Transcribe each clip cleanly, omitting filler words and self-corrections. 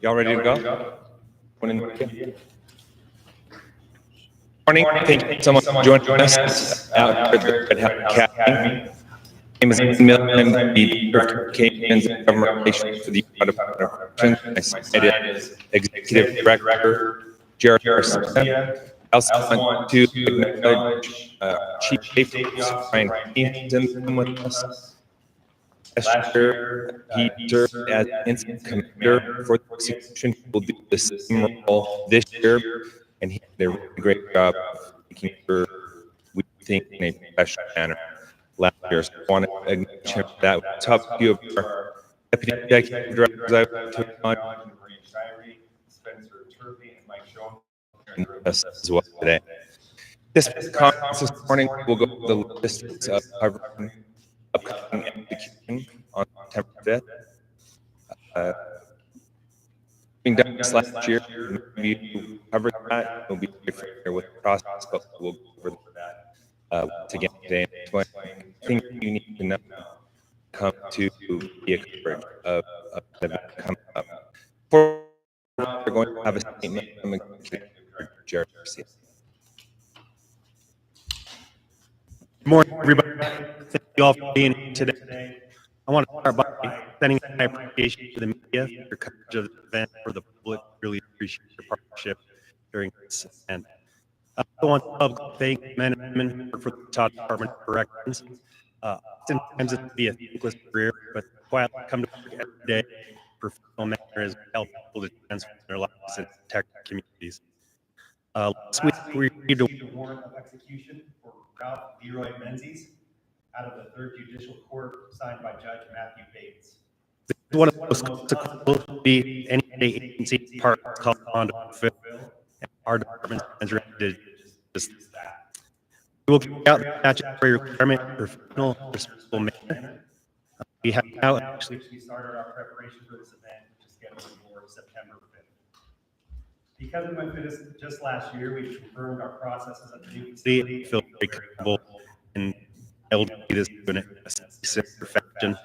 Y'all ready to go? Morning. Thank you so much for joining us out here at the Red House Academy. My name is Miller. I'm the Director of Communications and Government Relations for the Utah Department of Corrections. My side is Executive Director Jared Garcia. I also want to acknowledge Chief Safety Officer Ryan Kenny, who's in the room with us. Last year, he served as incident commander for the execution. He will do the same role this year, and he did a really great job of making sure we think in a professional manner last year. So I want to acknowledge him for that. We'll talk to you about our Deputy Executive Directors. I would like to acknowledge Maureen Shirey, Spencer Turvey, and Mike Schoen with us as well today. This conference this morning will go over the logistics of covering upcoming execution on September 5th. Being done this last year, maybe you covered that. We'll be very familiar with the process, but we'll go over that once again today. And things you need to know come to be a coverage of the event coming up. Before we're going to have a statement from Executive Director Jared Garcia. Good morning, everybody. Thank you all for being here today. I want to start by sending my appreciation to the media for your coverage of the event for the public. Really appreciate your partnership during this event. I also want to publicly thank men and women for the Utah Department of Corrections. Oftentimes it can be a thankless career, but quietly come to work every day. Professional manner as we help people to transform their lives and protect their communities. Last week we received a warrant of execution for Ralph Leroy Menzies out of the 3rd Judicial Court, signed by Judge Matthew Bates. This is one of the most consequential be any state agency department called on to fulfill, and our department is ready to just that. We will carry out the statutory requirement in a professional, responsible manner. We have now actually started our preparation for this event, which is scheduled for September 5th. Because we went through this just last year, we've confirmed our processes at the new facility. Feel very comfortable and able to do this in a perfection.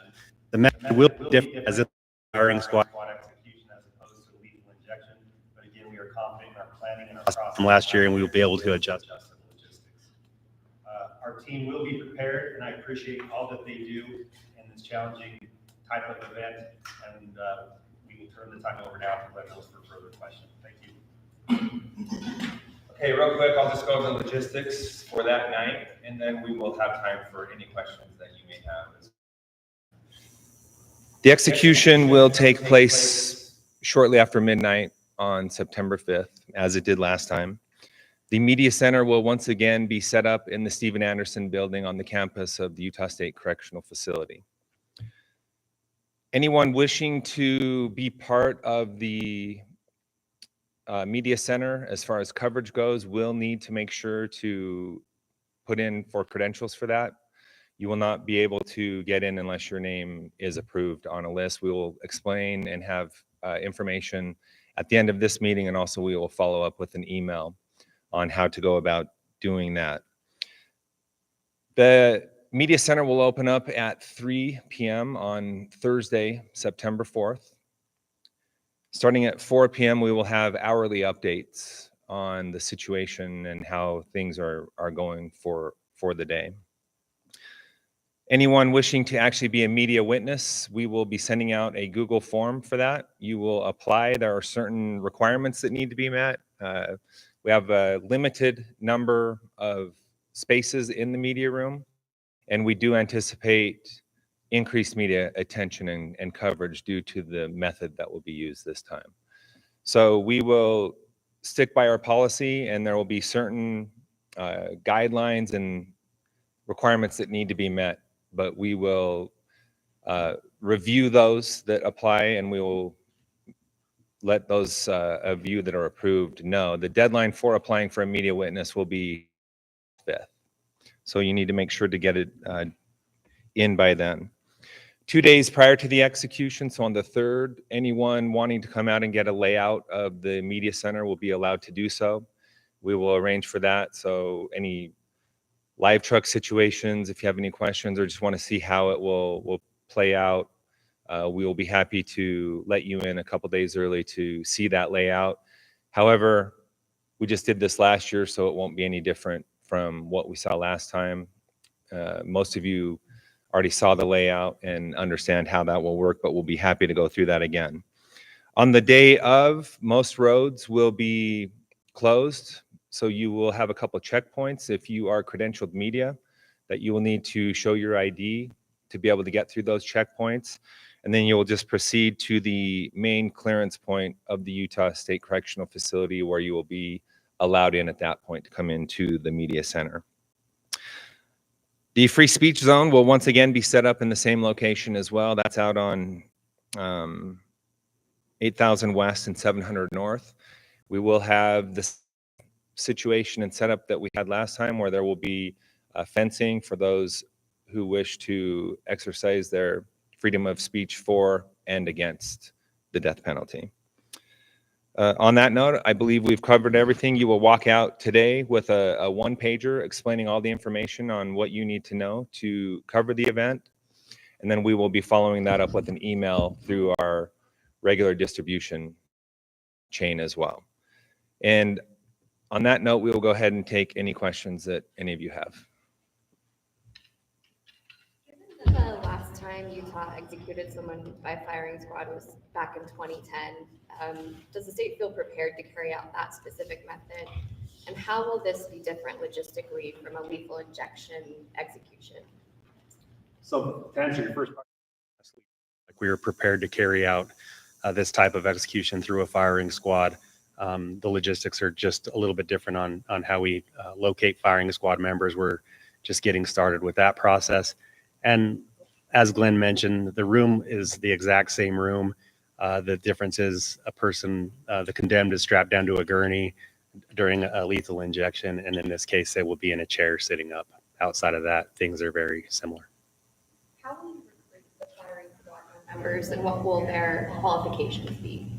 The method will be different as if firing squad execution as opposed to lethal injection. But again, we are confident in our planning and our process from last year, and we will be able to adjust the logistics. Our team will be prepared, and I appreciate all that they do in this challenging type of event. And we will turn the time over now to Letters for further questions. Thank you. Okay, real quick, I'll just go over the logistics for that night, and then we will have time for any questions that you may have. The execution will take place shortly after midnight on September 5th, as it did last time. The Media Center will once again be set up in the Stephen Anderson building on the campus of the Utah State Correctional Facility. Anyone wishing to be part of the Media Center, as far as coverage goes, will need to make sure to put in for credentials for that. You will not be able to get in unless your name is approved on a list. We will explain and have information at the end of this meeting, and also we will follow up with an email on how to go about doing that. The Media Center will open up at 3 p.m. on Thursday, September 4th. Starting at 4 p.m., we will have hourly updates on the situation and how things are going for the day. Anyone wishing to actually be a media witness, we will be sending out a Google form for that. You will apply. There are certain requirements that need to be met. We have a limited number of spaces in the media room, and we do anticipate increased media attention and coverage due to the method that will be used this time. So we will stick by our policy, and there will be certain guidelines and requirements that need to be met, but we will review those that apply, and we will let those of you that are approved know. The deadline for applying for a media witness will be 5th. So you need to make sure to get it in by then. 2 days prior to the execution, so on the 3rd, anyone wanting to come out and get a layout of the Media Center will be allowed to do so. We will arrange for that. So any live truck situations, if you have any questions or just want to see how it will play out, we will be happy to let you in a couple days early to see that layout. However, we just did this last year, so it won't be any different from what we saw last time. Most of you already saw the layout and understand how that will work, but we'll be happy to go through that again. On the day of, most roads will be closed, so you will have a couple checkpoints if you are credentialed media that you will need to show your ID to be able to get through those checkpoints. And then you'll just proceed to the main clearance point of the Utah State Correctional Facility, where you will be allowed in at that point to come into the media center. The free speech zone will once again be set up in the same location as well. That's out on 8,000 West and 700 North. We will have this situation and setup that we had last time, where there will be fencing for those who wish to exercise their freedom of speech for and against the death penalty. On that note, I believe we've covered everything. You will walk out today with a one-pager explaining all the information on what you need to know to cover the event. And then we will be following that up with an email through our regular distribution chain as well. And on that note, we will go ahead and take any questions that any of you have. Given that the last time Utah executed someone by firing squad was back in 2010, does the state feel prepared to carry out that specific method? And how will this be different logistically from a lethal injection execution? So to answer your first part, like we were prepared to carry out this type of execution through a firing squad. The logistics are just a little bit different on how we locate firing squad members. We're just getting started with that process. And as Glenn mentioned, the room is the exact same room. The difference is a person, the condemned, is strapped down to a gurney during a lethal injection. And in this case, they will be in a chair sitting up. Outside of that, things are very similar. How will you recruit the firing squad members, and what will their qualifications be?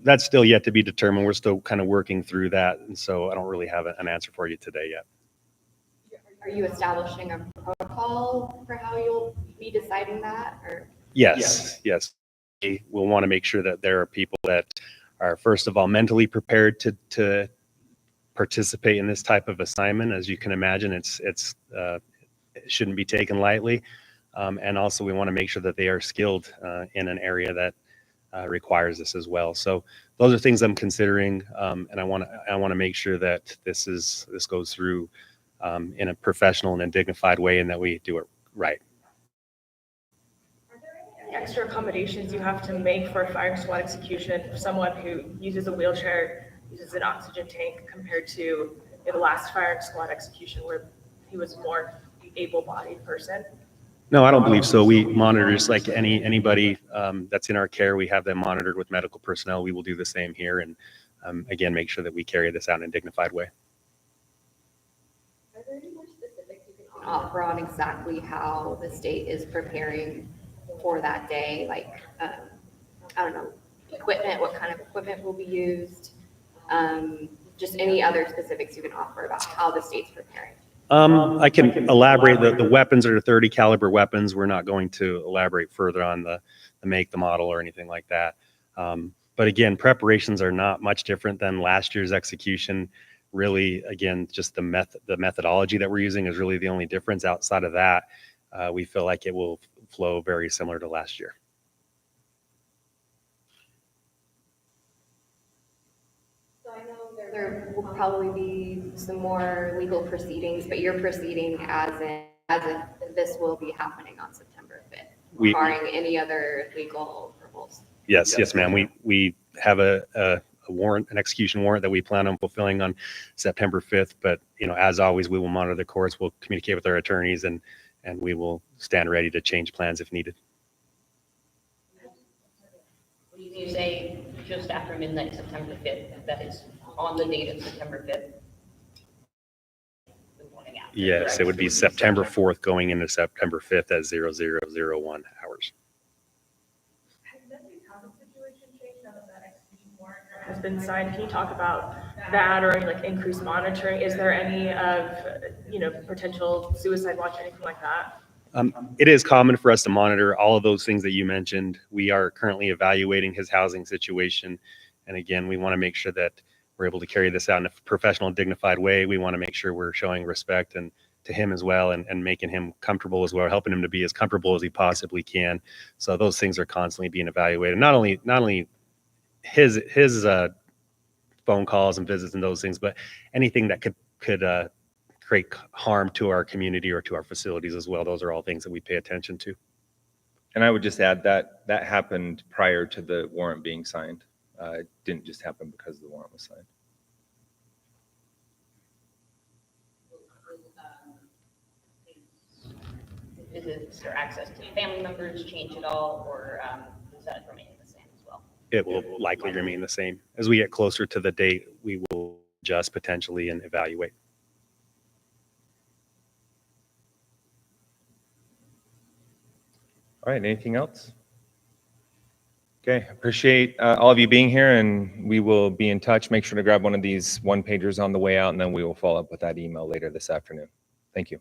That's still yet to be determined. We're still kind of working through that. And so I don't really have an answer for you today yet. Are you establishing a protocol for how you'll be deciding that? Or Yes. We'll want to make sure that there are people that are, first of all, mentally prepared to participate in this type of assignment. As you can imagine, it shouldn't be taken lightly. And also we want to make sure that they are skilled in an area that requires this as well. So those are things I'm considering, and I want to make sure that this goes through in a professional and a dignified way, and that we do it right. Are there any extra accommodations you have to make for a firing squad execution for someone who uses a wheelchair, uses an oxygen tank, compared to the last firing squad execution where he was more able-bodied person? No, I don't believe so. We monitor just like anybody that's in our care. We have them monitored with medical personnel. We will do the same here, and again, make sure that we carry this out in a dignified way. are there any more specifics you can offer on exactly how the state is preparing for that day? Like, I don't know, equipment, what kind of equipment will be used? Just any other specifics you can offer about how the state's preparing. I can elaborate. The weapons are 30 caliber weapons. We're not going to elaborate further on the make, the model, or anything like that. But again, preparations are not much different than last year's execution. Really, again, just the methodology that we're using is really the only difference. Outside of that, we feel like it will flow very similar to last year. So I know there will probably be some more legal proceedings, but you're proceeding as if this will be happening on September 5th, barring any other legal hurdles. Yes, ma'am. We have a warrant, an execution warrant that we plan on fulfilling on September 5th. But as always, we will monitor the courts. We'll communicate with our attorneys, and we will stand ready to change plans if needed. You say just after midnight, September 5th, that is on the date of September 5th? The morning after, Yes, correct? it would be September 4th going into September 5th at 0001 hours. Has Menzies' housing situation changed now that execution warrant has been signed? Can you talk about that, or any increased monitoring? Is there any of potential suicide watch, anything like that? It is common for us to monitor all of those things that you mentioned. We are currently evaluating his housing situation. And again, we want to make sure that we're able to carry this out in a professional and dignified way. We want to make sure we're showing respect and to him as well, and making him comfortable as well, helping him to be as comfortable as he possibly can. So those things are constantly being evaluated. Not only his phone calls and visits and those things, but anything that could create harm to our community or to our facilities as well. Those are all things that we pay attention to. And I would just add that that happened prior to the warrant being signed. It didn't just happen because the warrant was signed. Visits or access to family members change at all, or does that remain the same as well? It will likely remain the same. As we get closer to the date, we will adjust potentially and evaluate. All right, anything else? Okay, appreciate all of you being here, and we will be in touch. Make sure to grab one of these one-pagers on the way out, and then we will follow up with that email later this afternoon. Thank you.